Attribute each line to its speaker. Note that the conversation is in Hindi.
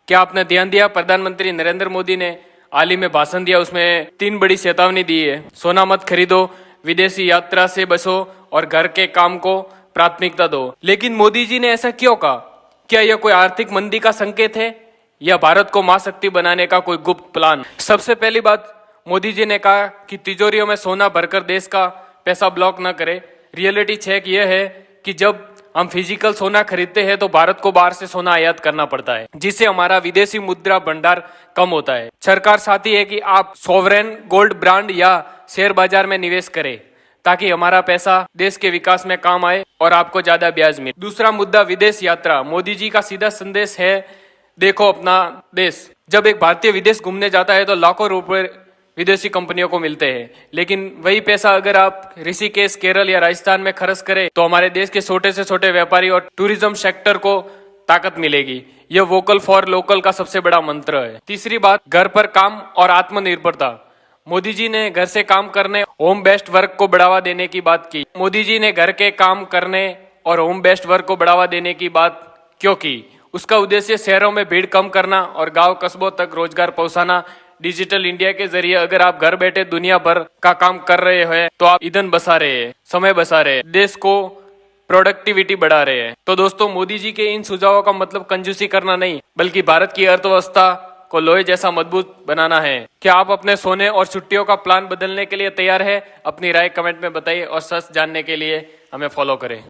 Speaker 1: क्या आपने ध्यान दिया, प्रधानमंत्री नरेंद्र मोदी ने हाल ही में भाषण दिया, उसमें 3 बड़ी चेतावनी दी है। सोना मत खरीदो, विदेशी यात्रा से बचो और घर के काम को प्राथमिकता दो। लेकिन मोदी जी ने ऐसा क्यों कहा? क्या यह कोई आर्थिक मंदी का संकेत है या भारत को महाशक्ति बनाने का कोई गुप्त प्लान? सबसे पहली बात, मोदी जी ने कहा कि तिजोरियों में सोना भरकर देश का पैसा ब्लॉक न करे। रियलिटी चेक यह है कि जब हम फिजिकल सोना खरीदते हैं तो भारत को बाहर से सोना आयात करना पड़ता है, जिससे हमारा विदेशी मुद्रा भंडार कम होता है। सरकार चाहती है कि आप सॉवरेन गोल्ड ब्रांड या शेयर बाजार में निवेश करें ताकि हमारा पैसा देश के विकास में काम आए और आपको ज्यादा ब्याज मिले। दूसरा मुद्दा, विदेश यात्रा। मोदी जी का सीधा संदेश है, देखो अपना देश। जब एक भारतीय विदेश घूमने जाता है तो लाखों रुपए विदेशी कंपनियों को मिलते हैं, लेकिन वही पैसा अगर आप ऋषिकेश, केरल या राजस्थान में खर्च करें तो हमारे देश के छोटे से छोटे व्यापारी और टूरिज्म सेक्टर को ताकत मिलेगी। यह वोकल फॉर लोकल का सबसे बड़ा मंत्र है। तीसरी बात, घर पर काम और आत्मनिर्भरता। मोदी जी ने घर से काम करने, होम बेस्ड वर्क को बढ़ावा देने की बात की। मोदी जी ने घर के काम करने और होम बेस्ड वर्क को बढ़ावा देने की बात क्यों की? उसका उद्देश्य शहरों में भीड़ कम करना और गांव कस्बों तक रोजगार पहुंचाना। डिजिटल इंडिया के जरिए अगर आप घर बैठे दुनिया भर का काम कर रहे हैं तो आप ईंधन बचा रहे हैं, समय बचा रहे हैं, देश को प्रोडक्टिविटी बढ़ा रहे हैं। तो दोस्तों, मोदी जी के इन सुझावों का मतलब कंजूसी करना नहीं, बल्कि भारत की अर्थव्यवस्था को लोहे जैसा मजबूत बनाना है। क्या आप अपने सोने और छुट्टियों का प्लान बदलने के लिए तैयार है? अपनी राय कमेंट में बताइए और सच जानने के लिए हमें फॉलो करें।